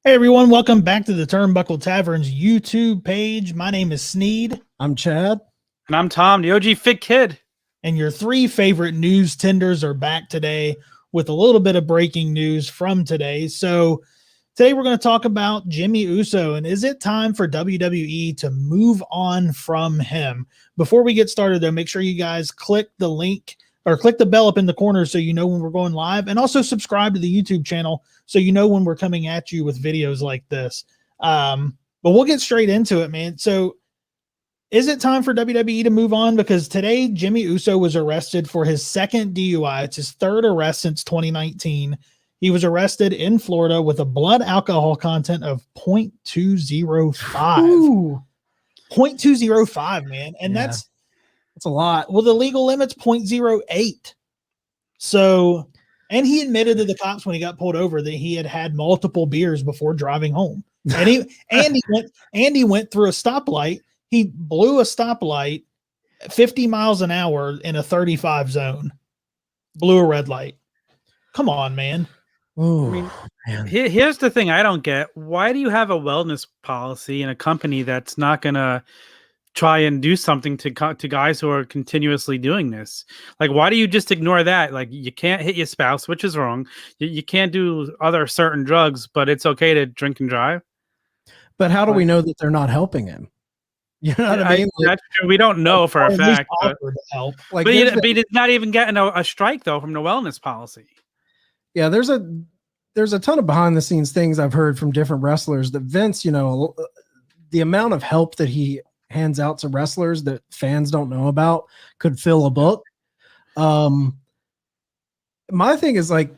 Hey everyone, welcome back to the Turnbuckle Tavern's YouTube page. My name is Sneed. I'm Chad. And I'm Tom, the OG Fit Kid. And your three favorite news tenders are back today with a little bit of breaking news from today. So today we're going to talk about Jimmy Uso, and is it time for WWE to move on from him? Before we get started though, make sure you guys click the link or click the bell up in the corner so you know when we're going live, and also subscribe to the YouTube channel so you know when we're coming at you with videos like this. But we'll get straight into it, man. So is it time for WWE to move on? Because today Jimmy Uso was arrested for his second DUI. It's his third arrest since 2019. He was arrested in Florida with a blood alcohol content of 0.205. Ooh. 0.205, man. And that's a lot. Well, the legal limit's 0.08. So, and he admitted to the cops when he got pulled over that he had multiple beers before driving home. And he went through a stoplight. He blew a stoplight 50 miles an hour in a 35 zone. Blew a red light. Come on, man. Ooh, I mean, man. Here's the thing I don't get. Why do you have a wellness policy in a company that's not going to try and do something to guys who are continuously doing this? Like, why do you just ignore that? Like, you can't hit your spouse, which is wrong. You can't do other certain drugs, but it's okay to drink and drive. But how do we know that they're not helping him? You know what I mean? We don't know for a fact. Help. Like, but he's not even getting a strike though from the wellness policy. Yeah, there's a ton of behind the scenes things I've heard from different wrestlers that Vince, the amount of help that he hands out to wrestlers that fans don't know about could fill a book. My thing is like,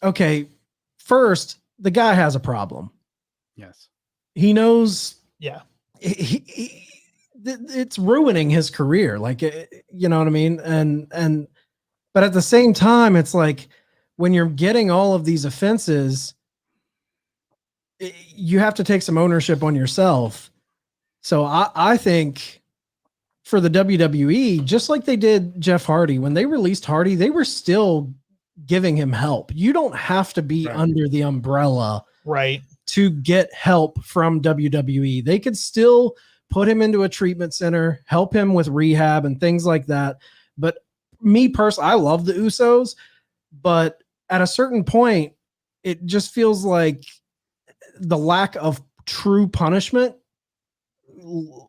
okay, first, the guy has a problem. Yes. He knows. Yeah. It's ruining his career. Like, you know what I mean? But at the same time, it's like when you're getting all of these offenses, you have to take some ownership on yourself. So I think for the WWE, just like they did Jeff Hardy, when they released Hardy, they were still giving him help. You don't have to be under the umbrella to get help from WWE. They could still put him into a treatment center, help him with rehab and things like that. But me personally, I love the Usos, but at a certain point, it just feels like the lack of true punishment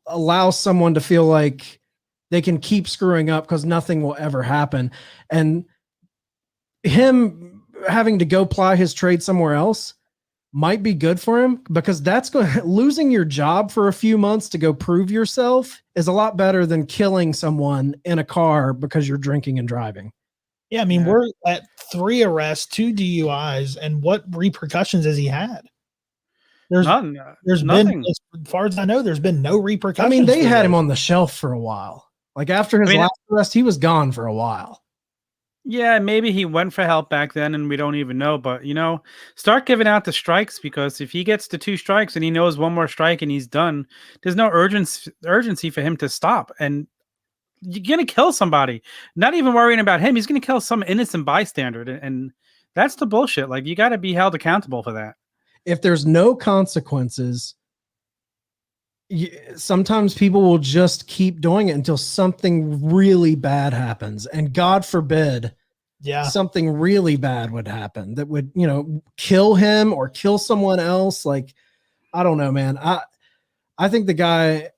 allows someone to feel like they can keep screwing up because nothing will ever happen. And him having to go ply his trade somewhere else might be good for him, because that's losing your job for a few months to go prove yourself is a lot better than killing someone in a car because you're drinking and driving. Yeah, I mean, we're at 3 arrests, 2 DUIs, and what repercussions has he had? There's nothing. Been, as far as I know, there's been no repercussions. I mean, they had him on the shelf for a while. Like, after his last arrest, he was gone for a while. Yeah, maybe he went for help back then and we don't even know. But, start giving out the strikes, because if he gets to 2 strikes and he knows one more strike and he's done, there's no urgency for him to stop. And you're going to kill somebody. Not even worrying about him. He's going to kill some innocent bystander. And that's the bullshit. Like, you got to be held accountable for that. If there's no consequences, sometimes people will just keep doing it until something really bad happens. And God forbid, something really bad would happen that would, kill him or kill someone else. Like, I don't know, man. I think the guy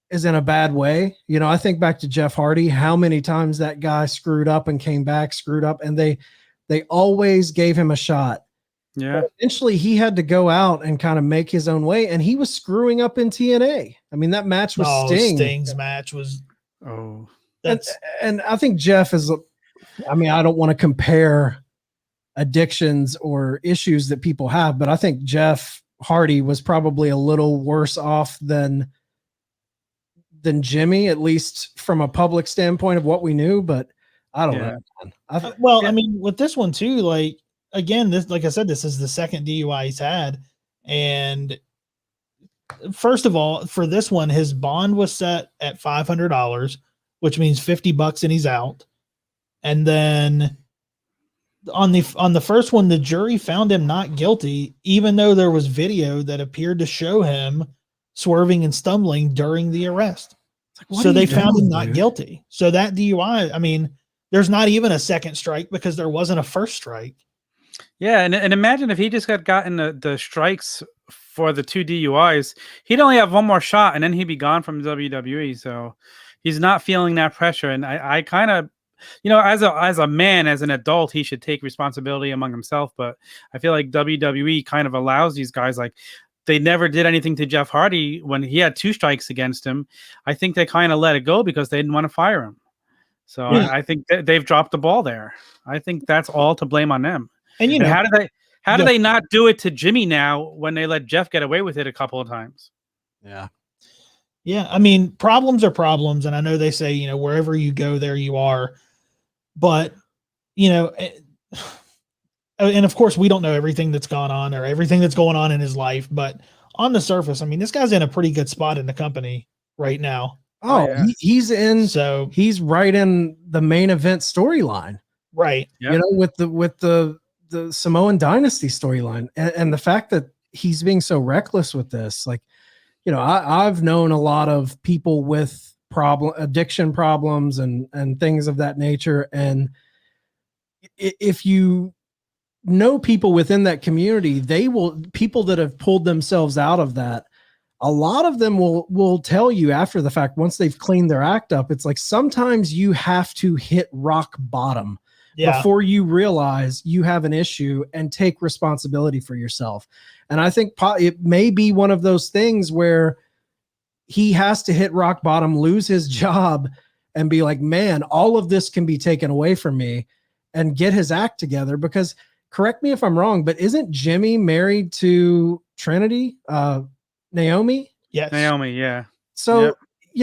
is in a bad way. I think back to Jeff Hardy, how many times that guy screwed up and came back, screwed up, and they always gave him a shot. Yeah. But eventually he had to go out and kind of make his own way, and he was screwing up in TNA. I mean, that match was Sting's match was. And I think Jeff is, I don't want to compare addictions or issues that people have, but I think Jeff Hardy was probably a little worse off than Jimmy, at least from a public standpoint of what we knew. But I don't know. I mean, with this one too, like, again, this, like I said, this is the second DUI he's had. And first of all, for this one, his bond was set at $500, which means $50 and he's out. And then on the first one, the jury found him not guilty, even though there was video that appeared to show him swerving and stumbling during the arrest. Like, so they found him doing, not dude? guilty. So that DUI, I mean, there's not even a second strike because there wasn't a first strike. Yeah, and imagine if he just had gotten the strikes for the 2 DUIs, he'd only have one more shot, and then he'd be gone from WWE. So he's not feeling that pressure, and I kind of, as a man, as an adult, he should take responsibility among himself. But I feel like WWE kind of allows these guys, like they never did anything to Jeff Hardy when he had 2 strikes against him. I think they kind of let it go because they didn't want to fire him. So Yeah. I think they've dropped the ball there. I think that's all to blame on them. And And how do they not do it to Jimmy now when they let Jeff get away with it a couple of times? Yeah. Yeah, I mean, problems are problems, and I know they say, wherever you go, there you are. But, and of course, we don't know everything that's gone on or everything that's going on in his life. But on the surface, I mean, this guy's in a pretty good spot in the company right now. Oh, yeah. he's So he's right in the main event storyline. right, Yep. With the Samoan Dynasty storyline, and the fact that he's being so reckless with this, like, I've known a lot of people with addiction problems and things of that nature, and if you know people within that community, people that have pulled themselves out of that, a lot of them will tell you after the fact, once they've cleaned their act up, it's like sometimes you have to hit rock bottom before you realize you have an issue and take responsibility for yourself. And I think it may be one of those things where he has to hit rock bottom, lose his job, and be like, man, all of this can be taken away from me, and get his act together. Because, correct me if I'm wrong, but isn't Jimmy married to Trinity, Naomi? yes, Naomi, yeah. So,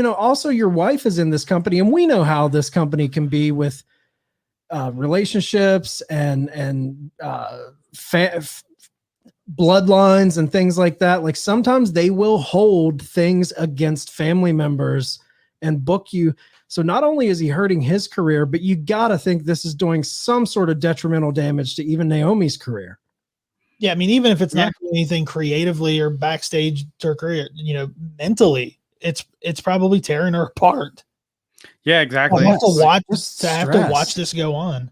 also your wife is in this company, and we know how this company can be with relationships and bloodlines and things like that. Like sometimes they will hold things against family members and book you. So not only is he hurting his career, but you got to think this is doing some sort of detrimental damage to even Naomi's career. Yeah, I mean, even if it's not doing anything creatively or backstage to her career, mentally, it's probably tearing her apart. Yeah, exactly. I have to watch Stress. to watch this go on.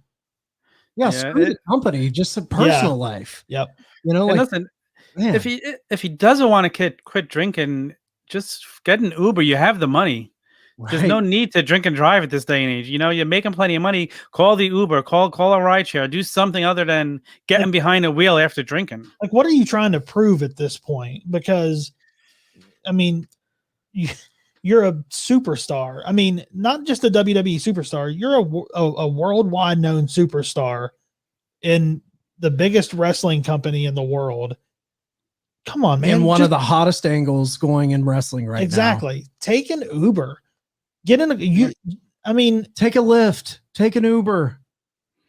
Yeah, screw the company, just a personal life. Yep. And listen, man. if he doesn't want to quit drinking, just get an Uber. You have the money. There's no need to drink and drive at this day and age. You're making plenty of money. Call the Uber, call a rideshare, do something other than getting behind a wheel after drinking. Like, what are you trying to prove at this point? Because, I mean, you're a superstar. I mean, not just a WWE superstar. You're a worldwide known superstar in the biggest wrestling company in the world. Come on, man. And one of the hottest angles going in wrestling right now. Exactly. Take an Uber. Get in take a lift, take an Uber.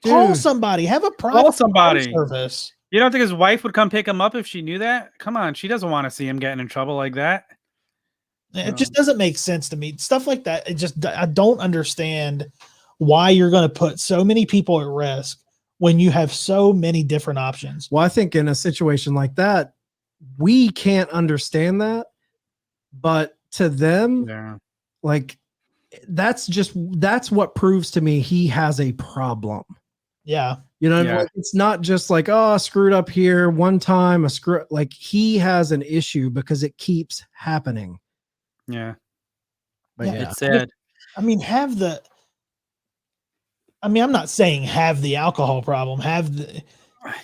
Dude. Call somebody. Have a private service. You don't think his wife would come pick him up if she knew that? Come on, she doesn't want to see him getting in trouble like that. It just doesn't make sense to me. Stuff like that. I don't understand why you're going to put so many people at risk when you have so many different options. Well, I think in a situation like that, we can't understand that, but to them, like that's what proves to me he has a problem. Yeah. Like, it's not just like, oh, I screwed up here one time, like he has an issue because it keeps happening. Yeah. But it's sad. I mean, I'm not saying have the alcohol problem.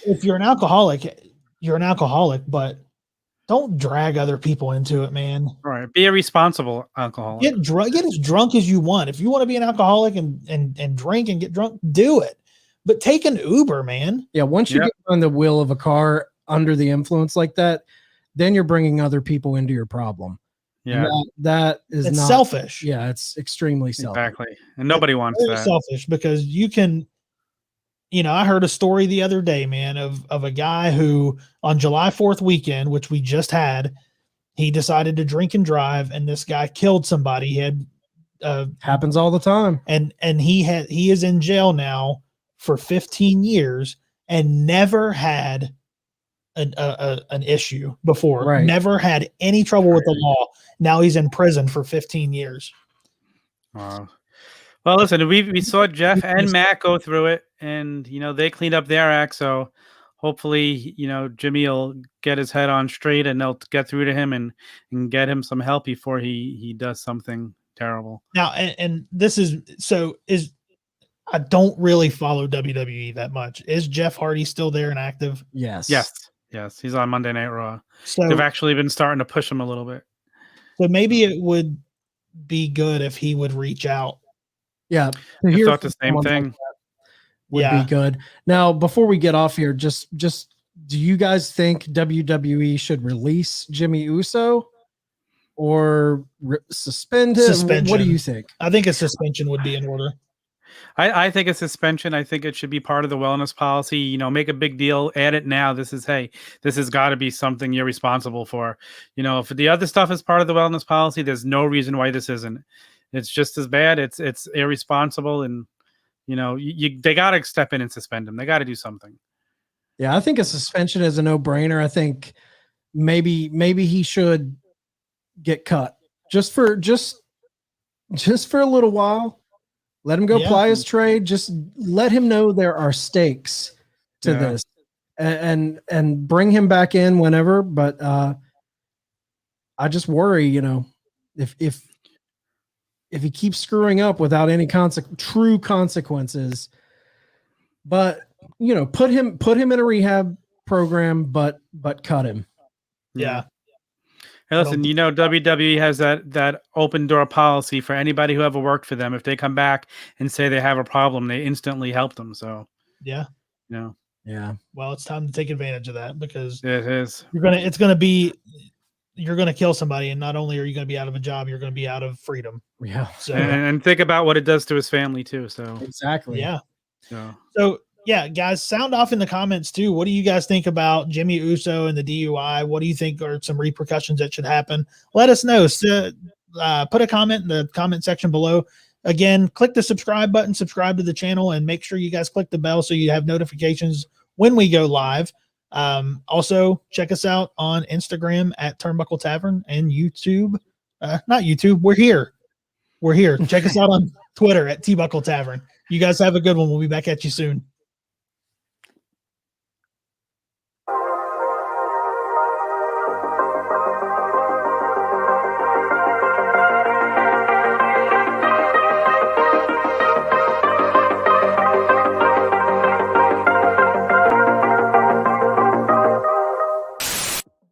If you're an alcoholic, you're an alcoholic, but don't drag other people into it, man. All right. Be a responsible alcoholic. Get as drunk as you want. If you want to be an alcoholic and drink and get drunk, do it. But take an Uber, man. Yeah. Once you get on the wheel of a car under the influence like that, then you're bringing other people into your problem. Yeah. That is it's not selfish. Yeah. It's extremely selfish. Exactly. And nobody wants that. Selfish because you can, I heard a story the other day, man, of a guy who on July 4th weekend, which we just had, he decided to drink and drive, and this guy killed somebody. He had happens all the time. And he is in jail now for 15 years and never had an issue before. Right. Never had any trouble with the law. Now he's in prison for 15 years. Wow. Well, listen, we saw Jeff and Matt go through it, and they cleaned up their act. So hopefully, Jimmy will get his head on straight, and they'll get through to him and get him some help before he does something terrible. Now, and this is I don't really follow WWE that much. Is Jeff Hardy still there and active? Yes. He's on Monday Night Raw. So They've actually been starting to push him a little bit. So maybe it would be good if he would reach out. Yeah. I thought the same thing. Would be good. Now, before we get off here, just do you guys think WWE should release Jimmy Uso or suspend him? Suspension. What do you think? I think a suspension would be in order. I think a suspension. I think it should be part of the wellness policy. Make a big deal. Add it now. This has got to be something you're responsible for. If the other stuff is part of the wellness policy, there's no reason why this isn't. It's just as bad. It's irresponsible, and they got to step in and suspend him. They got to do something. Yeah, I think a suspension is a no-brainer. I think maybe he should get cut just for a little while. Let him go ply his trade. Just let him know there are stakes to this, and bring him back in whenever. But I just worry, if he keeps screwing up without any true consequences. But put him in a rehab program, but cut him. Yeah. Hey, listen, WWE has that open door policy for anybody who ever worked for them. If they come back and say they have a problem, they instantly help them. So yeah. Yeah. Well, it's time to take advantage of that, because it is. you're gonna kill somebody, and not only are you gonna be out of a job, you're gonna be out of freedom. Yeah. So and think about what it does to his family too. So exactly. Yeah. So yeah, guys, sound off in the comments too. What do you guys think about Jimmy Uso and the DUI? What do you think are some repercussions that should happen? Let us know. So, put a comment in the comment section below. Again, click the subscribe button, subscribe to the channel, and make sure you guys click the bell so you have notifications when we go live. Also, check us out on Instagram at Turnbuckle Tavern, and YouTube. Not YouTube. We're here. Check us out on Twitter at Tbuckle Tavern. You guys have a good one. We'll be back at you soon.